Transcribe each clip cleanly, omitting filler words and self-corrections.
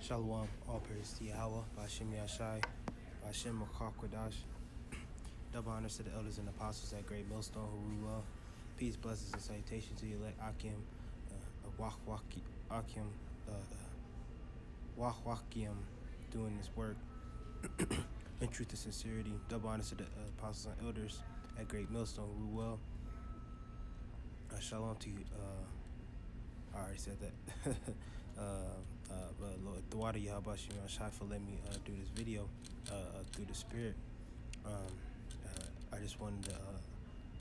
Shalom, all praise to Yahweh, Ba'ashem Yashai, Ba'ashem Makakwadash. Double honors to the elders and apostles at Great Millstone who rule well. Peace, blessings, and salutations to the elect Akim, Wahwakim, doing this work in truth and sincerity. Double honors to the apostles and elders at Great Millstone who rule well. Shalom to you. I already said that. Lord, the water YAHAWADAH for letting me do this video through the Spirit. I just wanted to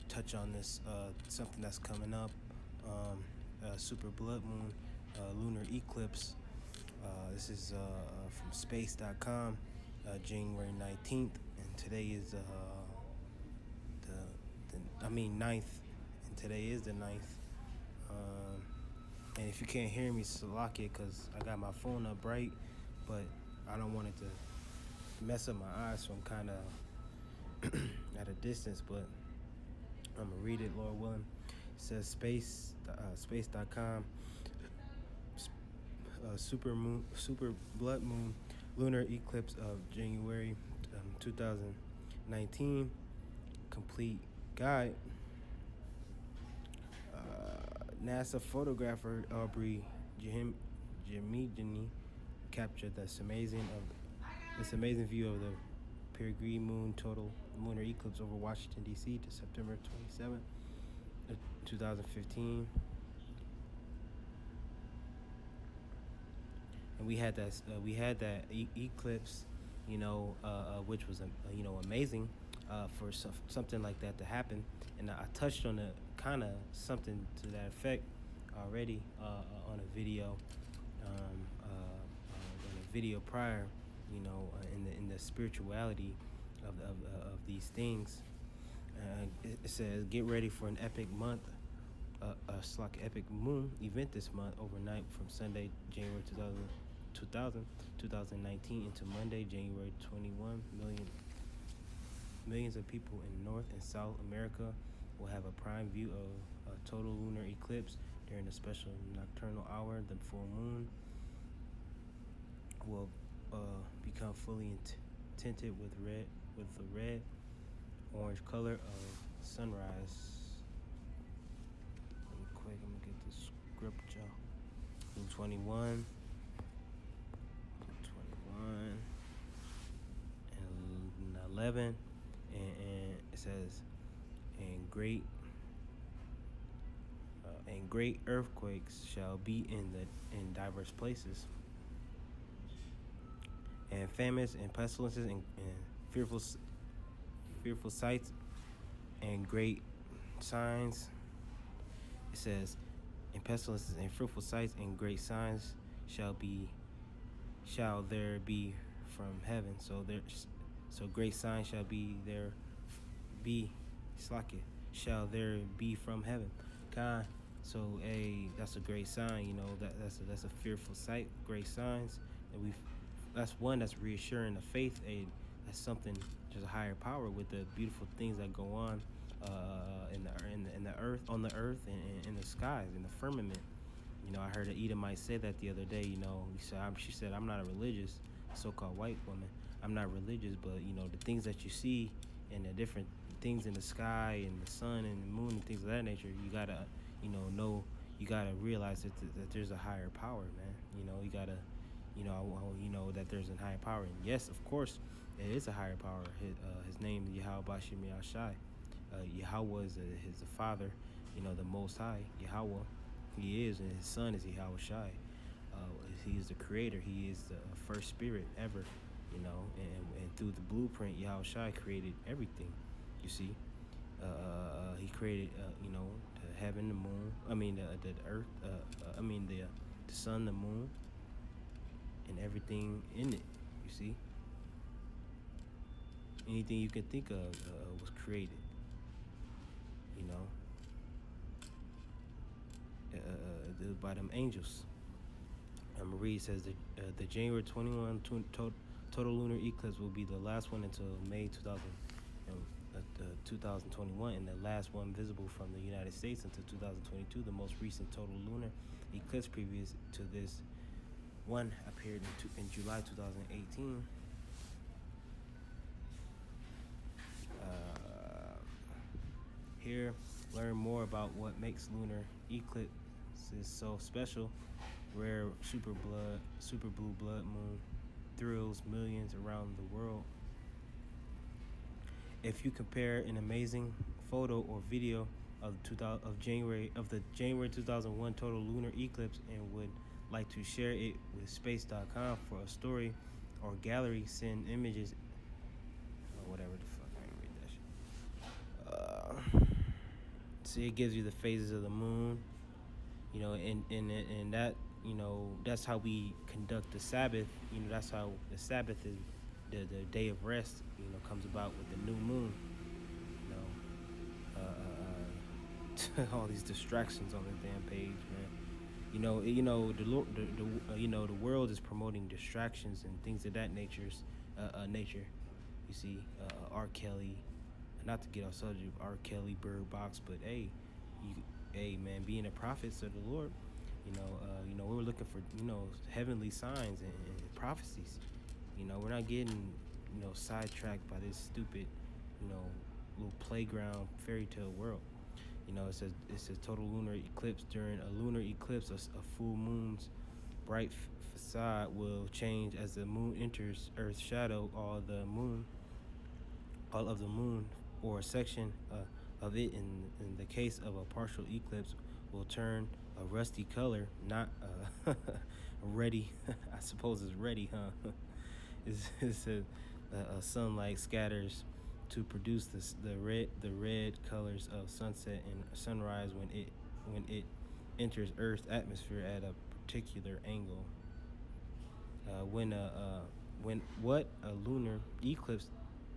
touch on this something that's coming up. Super blood moon, lunar eclipse. This is from space.com, January 19th, and today is the 9th, and today is the 9th. And if you can't hear me, lock it, because I got my phone up bright, but I don't want it to mess up my eyes, so I'm kind of at a distance, but I'm going to read it, Lord willing. It says space.com, super blood moon, lunar eclipse of January 2019, complete guide. NASA photographer Aubrey Jimmy captured this amazing view of the perigee moon total lunar eclipse over Washington D.C. to September 27, 2015. And we had that eclipse, which was amazing for something like that to happen. And I touched on it, kind of something to that effect already on a video, prior, in the spirituality of these things. It says, get ready for an epic month, epic moon event this month, overnight from Sunday, January 2019 into Monday, January 21. Millions of people in North and South America will have a prime view of a total lunar eclipse during the special nocturnal hour. The full moon will become fully tinted with the red orange color of sunrise. Let me quick, I'm gonna get this scripture. Luke 21 and 11, and it says, and great earthquakes shall be in diverse places, and famines and pestilences and fearful sights and great signs. It says, and pestilences and fearful sights and great signs shall there be from heaven. So great signs shall shall there be from heaven. God. So that's a great sign, that's a fearful sight, great signs. And that's one that's reassuring the faith. That's something, just a higher power with the beautiful things that go on in the earth, on the earth, and in the skies, in the firmament. I heard an Edomite say that the other day. She said, I'm not a religious, so-called white woman. I'm not religious, but the things that you see and the different things in the sky and the sun and the moon and things of that nature, you gotta know, you gotta realize that there's a higher power, man. You gotta that there's a higher power. And yes, of course, it is a higher power. His name is Yahweh. Yahweh is the Father, the Most High. Yahweh, He is, and His Son is Yahweh Shai. He is the Creator. He is the first Spirit ever. And through the blueprint, Yahweh Shai created everything. You see, He created the heaven, the moon. The earth. The sun, the moon, and everything in it. You see, anything you can think of was created. By them angels. Marie says that the January 21 total lunar eclipse will be the last one until May 2021, and the last one visible from the United States until 2022. The most recent total lunar eclipse previous to this One appeared in July 2018. Here, learn more about what makes lunar eclipses so special. Rare super blue blood moon thrills millions around the world. If you compare an amazing photo or video of January 2001 total lunar eclipse and would like to share it with space.com for a story or gallery, send images or whatever the fuck. I didn't read that shit. See, it gives you the phases of the moon, you know, and that, you know, that's how we conduct the Sabbath. You know, that's how the Sabbath is, the day of rest, you know, comes about with the new moon. You know, all these distractions on the damn page, man. The world is promoting distractions and things of that nature. You see, R. Kelly, not to get off subject, R. Kelly, Bird Box, but hey, man, being a prophet of the Lord, we were looking for, heavenly signs and prophecies. We're not getting, sidetracked by this stupid, little playground fairy tale world. It says total lunar eclipse. During a lunar eclipse, a full moon's bright facade will change as the moon enters Earth's shadow. All of the moon or a section of it, in the case of a partial eclipse, will turn a rusty color, not ready. I suppose it's ready, huh? It says sunlight scatters to produce the red colors of sunset and sunrise when it enters Earth's atmosphere at a particular angle. What a lunar eclipse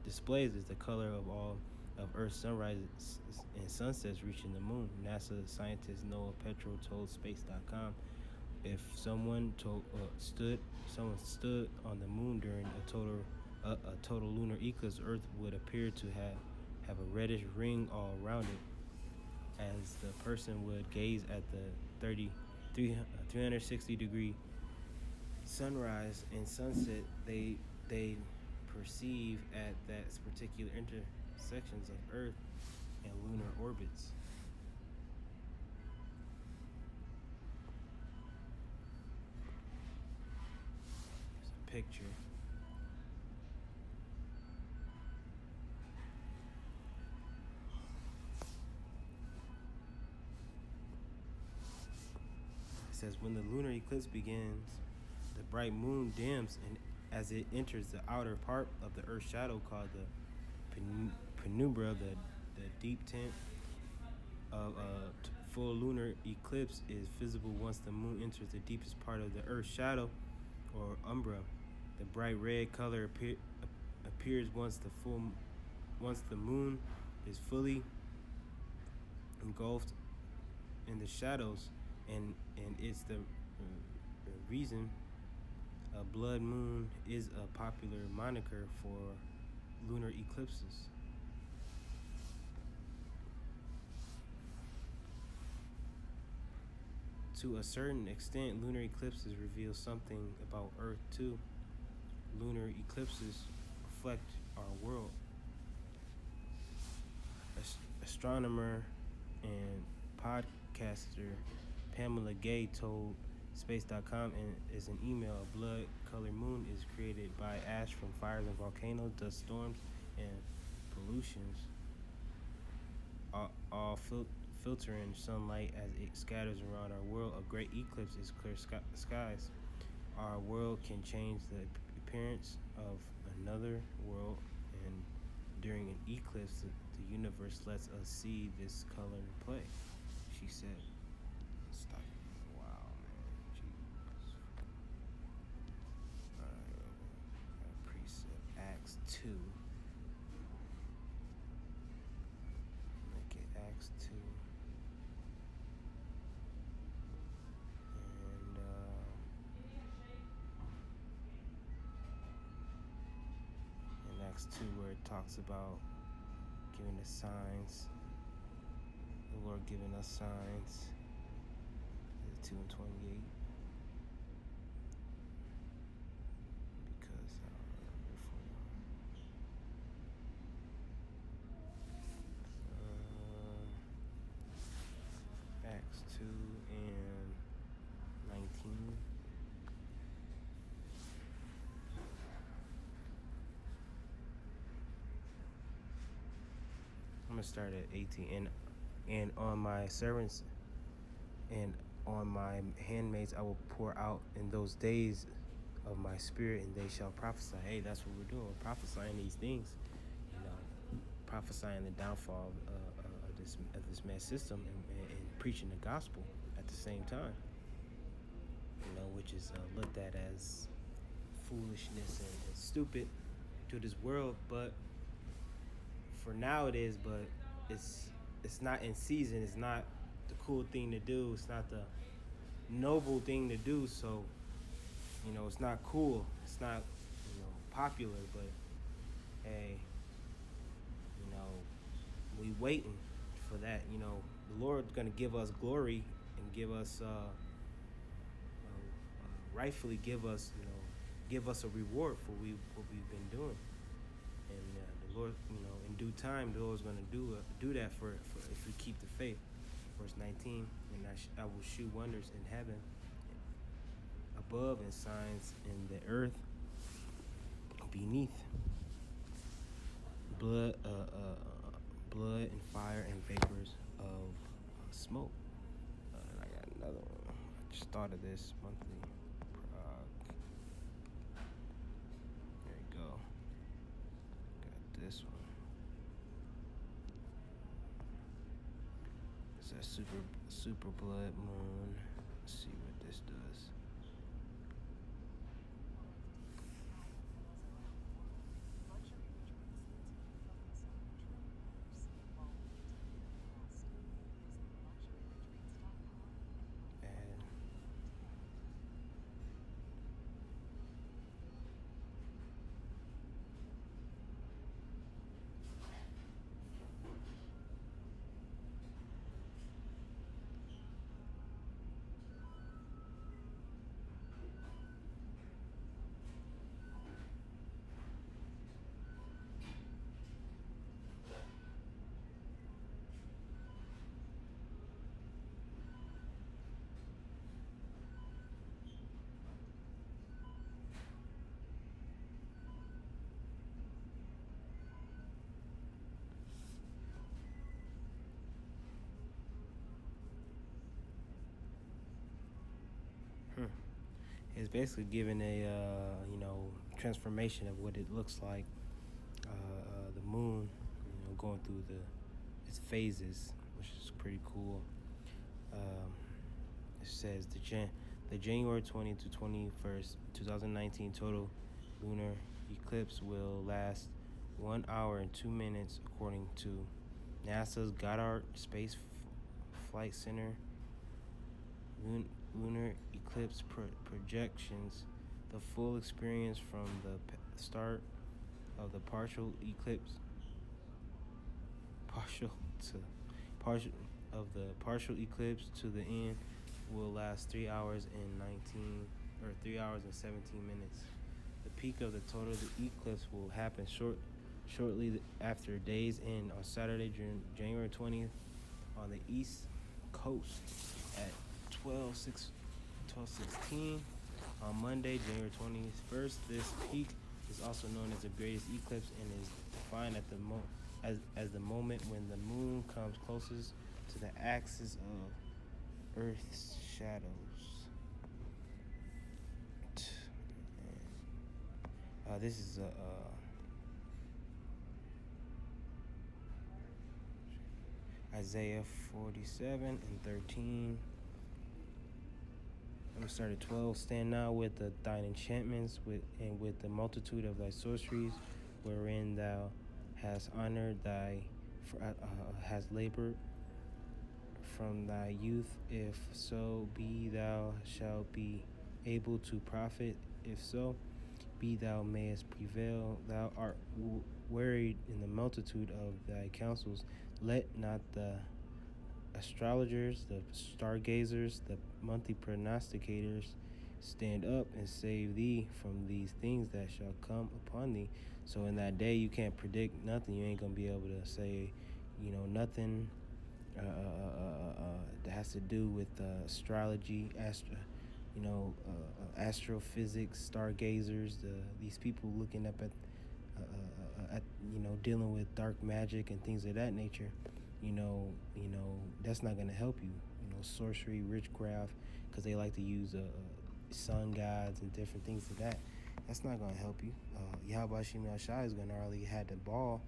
displays is the color of all of Earth's sunrises and sunsets reaching the moon. NASA scientist Noah Petro told Space.com, if someone stood on the moon during a total lunar eclipse, Earth would appear to have a reddish ring all around it. As the person would gaze at the 360-degree sunrise and sunset, they perceive at that particular intersections of Earth and lunar orbits. There's a picture. It says, when the lunar eclipse begins, the bright moon dims, and as it enters the outer part of the Earth's shadow called the penumbra, the deep tint of a full lunar eclipse is visible once the moon enters the deepest part of the Earth's shadow, or umbra. The bright red color appears once the moon is fully engulfed in the shadows, and it's the reason a blood moon is a popular moniker for lunar eclipses. To a certain extent, lunar eclipses reveal something about Earth too. Lunar eclipses reflect our world. Astronomer and podcaster Pamela Gay told Space.com is an email, a blood-colored moon is created by ash from fires and volcanoes, dust storms, and pollutions, all filtering sunlight as it scatters around our world. A great eclipse is clear skies. Our world can change the appearance of another world, and during an eclipse, the universe lets us see this color in play, she said. Stop. Wow, man. Jesus. Precept Acts 2. Look at Acts 2. And Acts 2, where it talks about giving us signs, the Lord giving us signs. 2 and 28. gonna start at 18. And on my servants and on my handmaids I will pour out in those days of my spirit, and they shall prophesy. Hey, that's what we're doing. We're prophesying these things, you know, prophesying the downfall of this mad system, and preaching the gospel at the same time. You know, which is looked at as foolishness and stupid to this world, but for now it is. But it's not in season. It's not the cool thing to do. It's not the noble thing to do. So, you know, it's not cool. It's not, you know, popular. But hey, you know, we waiting for that. You know, the Lord's gonna give us glory and give us, rightfully give us, you know, give us a reward for what we've been doing. And the Lord, you know, in due time, the Lord's gonna do that for if we keep the faith. Verse 19, and I will shew wonders in heaven above and signs in the earth beneath, blood and fire and vapors of smoke. I got another one. I just thought of this monthly. There you go. Got this one. It's that super blood moon. Let's see what this does. It's basically giving a you know, transformation of what it looks like. The moon, you know, going through its phases, which is pretty cool. It says the January 20th to 21st, 2019 total lunar eclipse will last 1 hour and 2 minutes, according to NASA's Goddard Space Flight Center lunar eclipse projections. The full experience from the start of the partial eclipse, partial eclipse to the end will last 3 hours and 3 hours and 17 minutes. The peak of the total eclipse will happen shortly after day's end on Saturday, January 20th, on the east coast at 12:16. On Monday, January 21st, this peak is also known as the greatest eclipse and is defined at as the moment when the moon comes closest to the axis of Earth's shadows. This is Isaiah 47 and 13. I'm gonna start at 12. Stand now with thine enchantments, with the multitude of thy sorceries, wherein thou hast honored hast labored from thy youth. If so be thou shalt be able to profit. If so be thou mayest prevail. Thou art wearied in the multitude of thy counsels. Let not the astrologers, the stargazers, the monthly prognosticators stand up and save thee from these things that shall come upon thee. So in that day, you can't predict nothing. You ain't gonna be able to say, you know, nothing that has to do with astrology, astrophysics, stargazers, these people looking up at at, dealing with dark magic and things of that nature, that's not going to help you. Sorcery, witchcraft, because they like to use sun gods and different things of that. That's not going to help you. Yahweh Shai is going to already had the ball.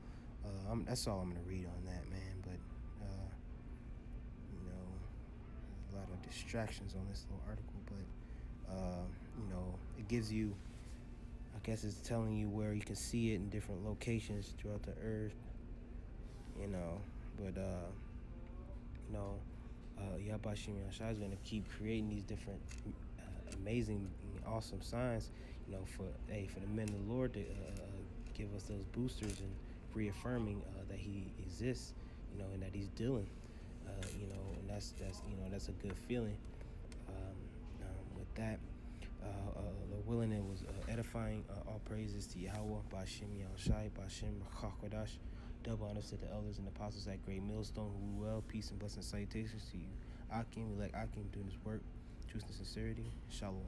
That's all I'm going to read on that, man. But, a lot of distractions on this little article. But, it gives you, I guess it's telling you where you can see it in different locations throughout the earth. But, Yahweh Shai is going to keep creating these different amazing, awesome signs, for the men of the Lord to give us those boosters and reaffirming that He exists, and that He's dealing, and that's a good feeling. With that, Lord willing, it was edifying. All praises to Yahweh, Ba'ashem Yahushai, Ba'ashem YAHAWADAH. Double honors to the elders and apostles at Great Millstone who well, peace and blessing salutations to you. Akim, we like Akim doing his work, truth and sincerity. Shalom.